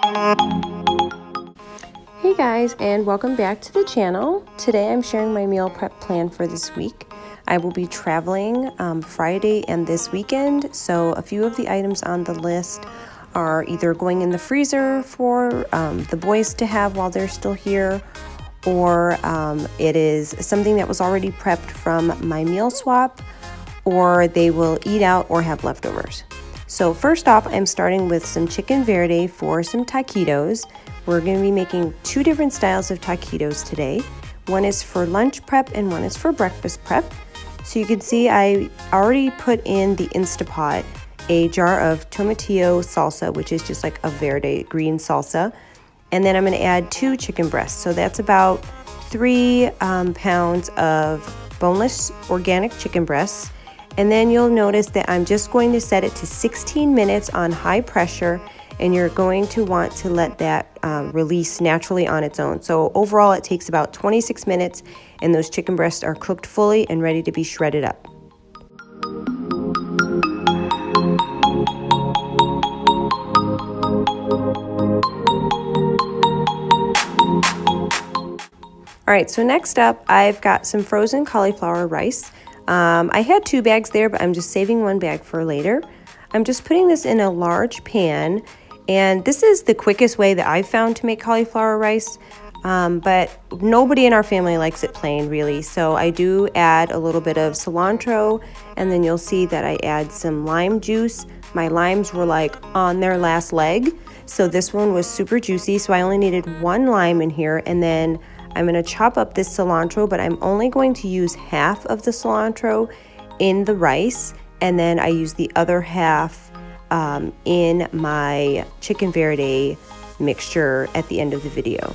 Hey guys, and welcome back to the channel. Today I'm sharing my meal prep plan for this week. I will be traveling Friday and this weekend, so a few of the items on the list are either going in the freezer for the boys to have while they're still here, or it is something that was already prepped from my meal swap, or they will eat out or have leftovers. So first off, I'm starting with some chicken verde for some taquitos. We're going to be making two different styles of taquitos today. One is for lunch prep and one is for breakfast prep. So you can see I already put in the Instapot a jar of tomatillo salsa, which is just like a verde green salsa. And then I'm going to add 2 chicken breasts. So that's about 3 pounds of boneless organic chicken breasts. And then you'll notice that I'm just going to set it to 16 minutes on high pressure, and you're going to want to let that release naturally on its own. So overall it takes about 26 minutes and those chicken breasts are cooked fully and ready to be shredded up. All right, so next up I've got some frozen cauliflower rice. I had 2 bags there, but I'm just saving 1 bag for later. I'm just putting this in a large pan, and this is the quickest way that I've found to make cauliflower rice, but nobody in our family likes it plain, really. So I do add a little bit of cilantro, and then you'll see that I add some lime juice. My limes were like on their last leg, so this one was super juicy, so I only needed 1 lime in here, and then I'm going to chop up this cilantro, but I'm only going to use half of the cilantro in the rice, and then I use the other half in my chicken verde mixture at the end of the video.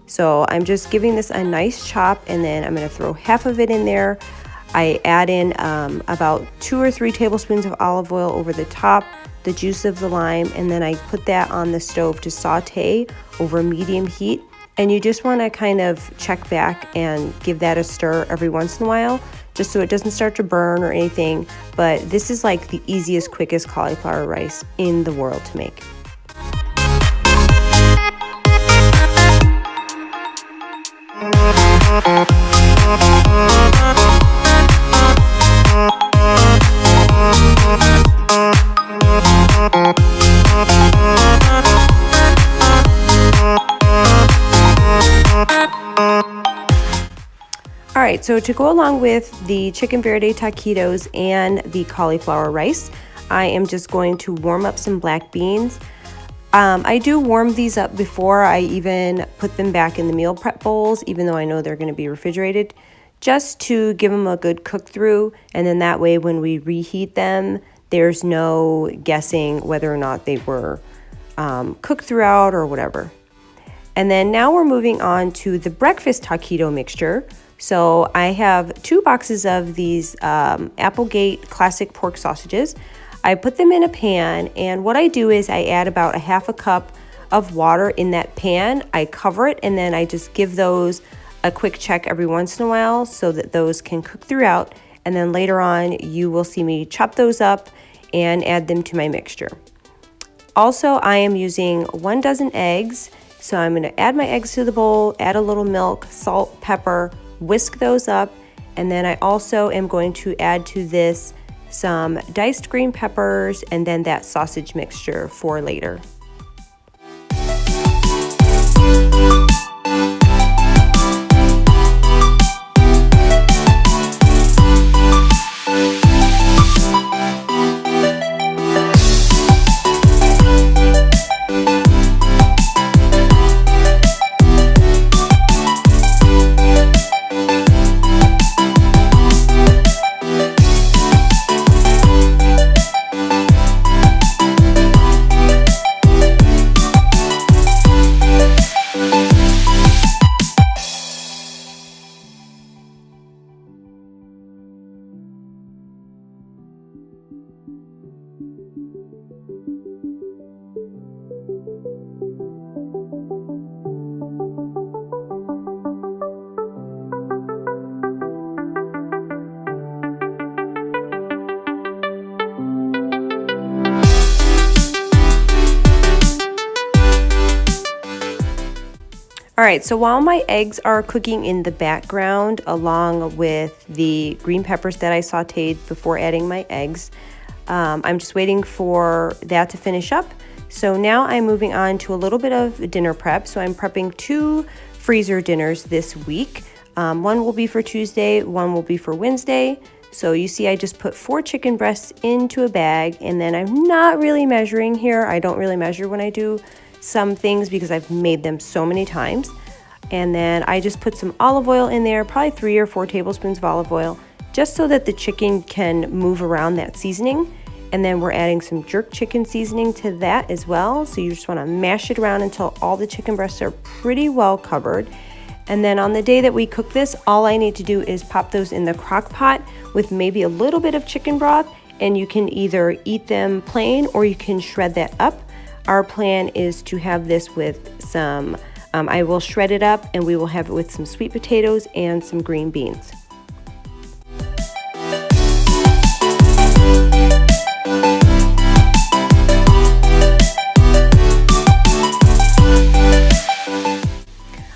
So I'm just giving this a nice chop, and then I'm going to throw half of it in there. I add in about 2 or 3 tablespoons of olive oil over the top, the juice of the lime, and then I put that on the stove to saute over medium heat. And you just want to kind of check back and give that a stir every once in a while, just so it doesn't start to burn or anything. But this is like the easiest, quickest cauliflower rice in the world to make. Alright, so to go along with the chicken verde taquitos and the cauliflower rice, I am just going to warm up some black beans. I do warm these up before I even put them back in the meal prep bowls, even though I know they're going to be refrigerated, just to give them a good cook through, and then that way when we reheat them, there's no guessing whether or not they were cooked throughout or whatever. And then now we're moving on to the breakfast taquito mixture. So I have 2 boxes of these Applegate classic pork sausages. I put them in a pan, and what I do is I add about a half a cup of water in that pan. I cover it, and then I just give those a quick check every once in a while so that those can cook throughout. And then later on you will see me chop those up and add them to my mixture. Also, I am using 1 dozen eggs. So I'm going to add my eggs to the bowl, add a little milk, salt, pepper, whisk those up, and then I also am going to add to this some diced green peppers and then that sausage mixture for later. right, so while my eggs are cooking in the background along with the green peppers that I sauteed before adding my eggs, I'm just waiting for that to finish up. So now I'm moving on to a little bit of dinner prep. So I'm prepping 2 freezer dinners this week. One will be for Tuesday, one will be for Wednesday. So you see I just put 4 chicken breasts into a bag, and then I'm not really measuring here. I don't really measure when I do some things because I've made them so many times. And then I just put some olive oil in there, probably 3 or 4 tablespoons of olive oil, just so that the chicken can move around that seasoning. And then we're adding some jerk chicken seasoning to that as well. So you just want to mash it around until all the chicken breasts are pretty well covered. And then on the day that we cook this, all I need to do is pop those in the crock pot with maybe a little bit of chicken broth, and you can either eat them plain or you can shred that up. Our plan is to have this with some, I will shred it up and we will have it with some sweet potatoes and some green beans.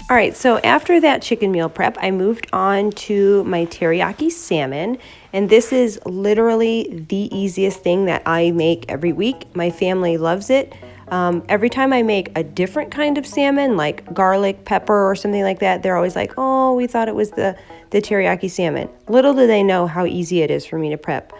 All right, so after that chicken meal prep, I moved on to my teriyaki salmon, and this is literally the easiest thing that I make every week. My family loves it. Every time I make a different kind of salmon, like garlic, pepper, or something like that, they're always like, oh, we thought it was the teriyaki salmon. Little do they know how easy it is for me to prep.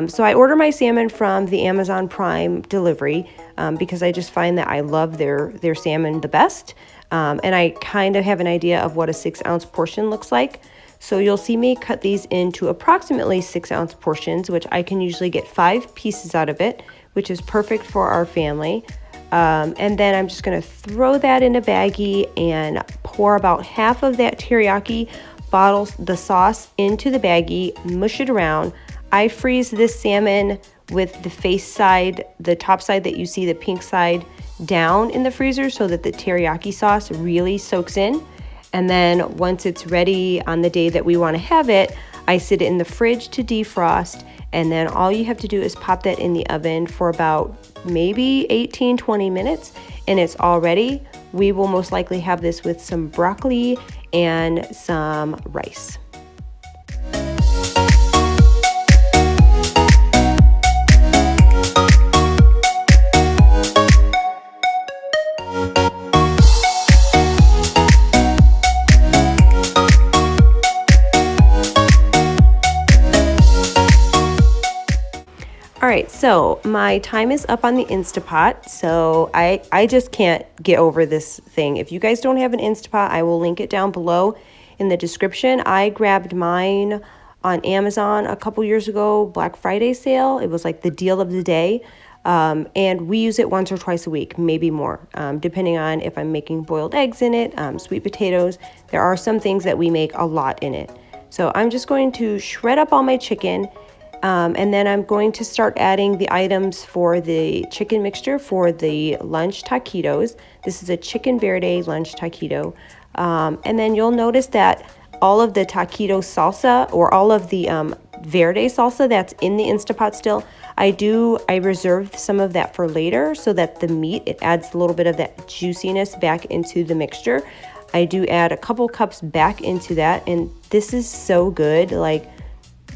So I order my salmon from the Amazon Prime delivery because I just find that I love their salmon the best. And I kind of have an idea of what a 6-ounce portion looks like. So you'll see me cut these into approximately 6-ounce portions, which I can usually get 5 pieces out of it, which is perfect for our family. And then I'm just going to throw that in a baggie and pour about half of that teriyaki bottle, the sauce, into the baggie, mush it around. I freeze this salmon with the face side, the top side that you see, the pink side, down in the freezer so that the teriyaki sauce really soaks in. And then once it's ready on the day that we want to have it, I sit it in the fridge to defrost, and then all you have to do is pop that in the oven for about maybe 18-20 minutes and it's all ready. We will most likely have this with some broccoli and some rice. All right, so my time is up on the Instapot, so I just can't get over this thing. If you guys don't have an Instapot, I will link it down below in the description. I grabbed mine on Amazon a couple years ago, Black Friday sale. It was like the deal of the day, and we use it once or twice a week, maybe more, depending on if I'm making boiled eggs in it, sweet potatoes. There are some things that we make a lot in it. So I'm just going to shred up all my chicken. And then I'm going to start adding the items for the chicken mixture for the lunch taquitos. This is a chicken verde lunch taquito. And then you'll notice that all of the taquito salsa, or all of the verde salsa that's in the Instapot still, I reserve some of that for later so that the meat, it adds a little bit of that juiciness back into the mixture. I do add a couple cups back into that, and this is so good. Like,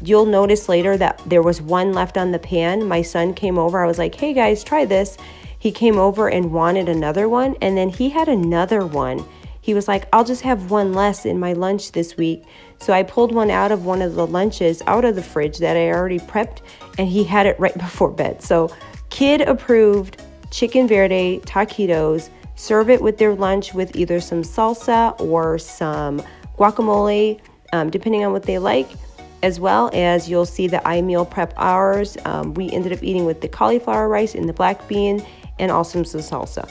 you'll notice later that there was one left on the pan. My son came over. I was like, hey guys, try this. He came over and wanted another one, and then he had another one. He was like, I'll just have one less in my lunch this week. So I pulled one out of one of the lunches out of the fridge that I already prepped, and he had it right before bed. So kid approved chicken verde taquitos. Serve it with their lunch with either some salsa or some guacamole, depending on what they like. As well as you'll see that I meal prep ours. We ended up eating with the cauliflower rice and the black bean and also some salsa.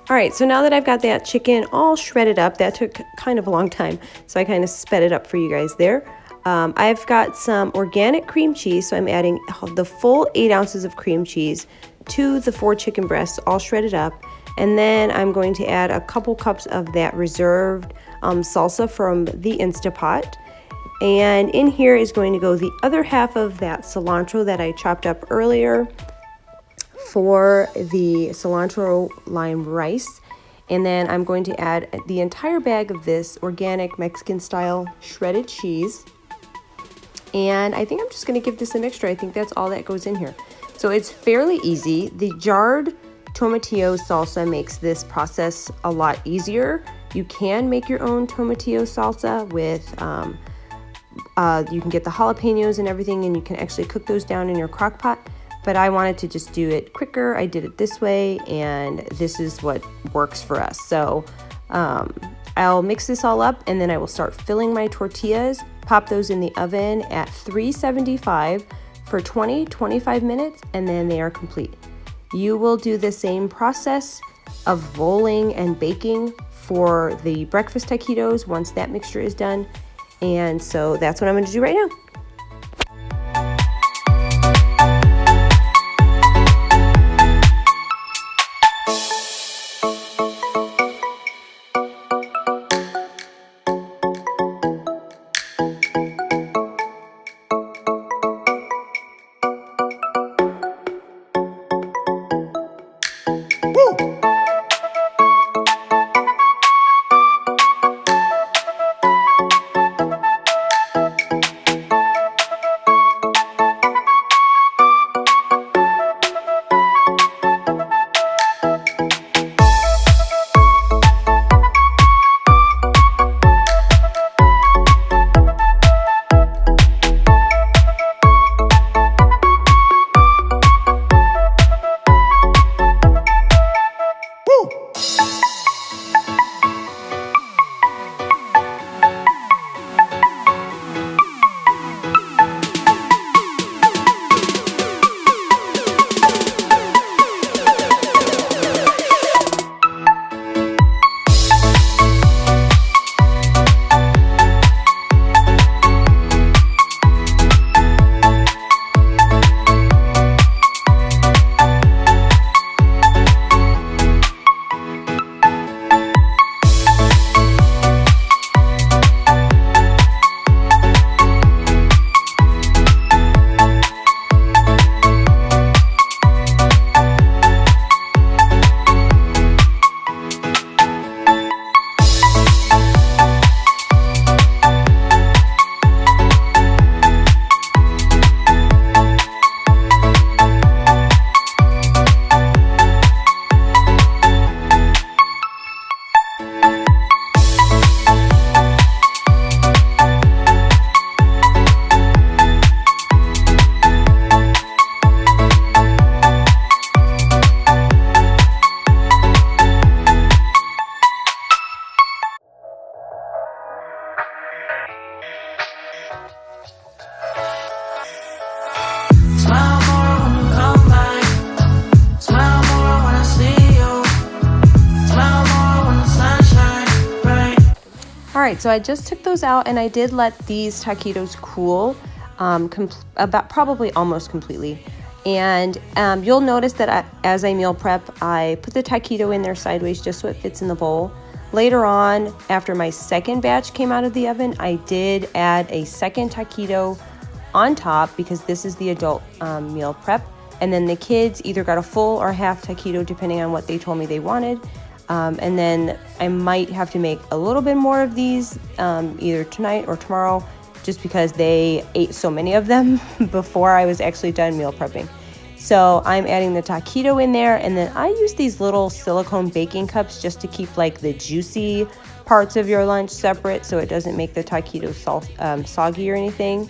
All right, so now that I've got that chicken all shredded up, that took kind of a long time, so I kind of sped it up for you guys there. I've got some organic cream cheese, so I'm adding the full 8 ounces of cream cheese to the 4 chicken breasts, all shredded up. And then I'm going to add a couple cups of that reserved salsa from the Instapot. And in here is going to go the other half of that cilantro that I chopped up earlier for the cilantro lime rice. And then I'm going to add the entire bag of this organic Mexican style shredded cheese. And I think I'm just going to give this a mixture. I think that's all that goes in here. So it's fairly easy. The jarred tomatillo salsa makes this process a lot easier. You can make your own tomatillo salsa with, you can get the jalapenos and everything, and you can actually cook those down in your crock pot. But I wanted to just do it quicker. I did it this way, and this is what works for us. So I'll mix this all up, and then I will start filling my tortillas, pop those in the oven at 375 for 20-25 minutes, and then they are complete. You will do the same process of rolling and baking for the breakfast taquitos once that mixture is done. And so that's what I'm going to do right now. All right, so I just took those out, and I did let these taquitos cool about probably almost completely. And you'll notice that as I meal prep, I put the taquito in there sideways just so it fits in the bowl. Later on, after my second batch came out of the oven, I did add a second taquito on top because this is the adult meal prep. And then the kids either got a full or half taquito depending on what they told me they wanted. And then I might have to make a little bit more of these either tonight or tomorrow just because they ate so many of them before I was actually done meal prepping. So I'm adding the taquito in there, and then I use these little silicone baking cups just to keep like the juicy parts of your lunch separate so it doesn't make the taquito soggy or anything.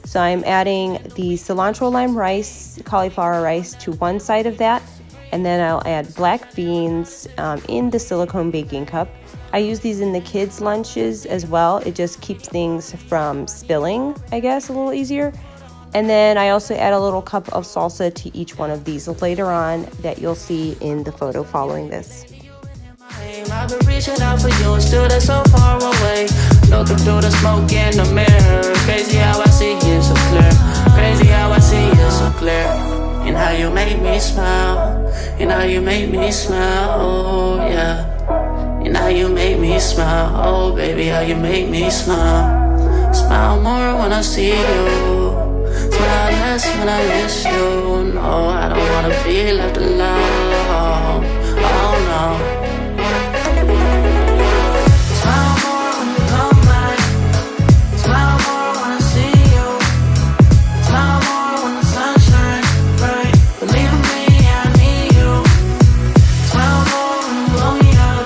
So I'm adding the cilantro lime rice, cauliflower rice to one side of that, and then I'll add black beans in the silicone baking cup. I use these in the kids' lunches as well. It just keeps things from spilling, I guess, a little easier. And then I also add a little cup of salsa to each one of these later on that you'll see in the photo following this. I've been reaching out for you and still they're so far away. Looking through the smoke in the mirror. Crazy how I see you so clear. Crazy how I see you so clear. And how you make me smile. And how you make me smile, oh yeah. And how you make me smile, oh baby, how you make me smile. Smile more when I see you. Smile less when I miss you. No, I don't wanna be left alone. Oh no. Smile more when you come back. Smile more when I see you. Smile more when the sun shines bright. Believe me, I need you. Smile more when you blow me up.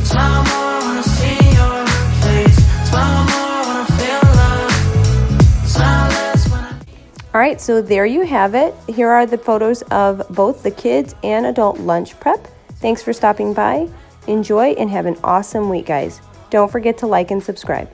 Smile more when I see your face. Smile more when I feel love. Smile less when I... All right, so there you have it. Here are the photos of both the kids and adult lunch prep. Thanks for stopping by. Enjoy and have an awesome week, guys. Don't forget to like and subscribe.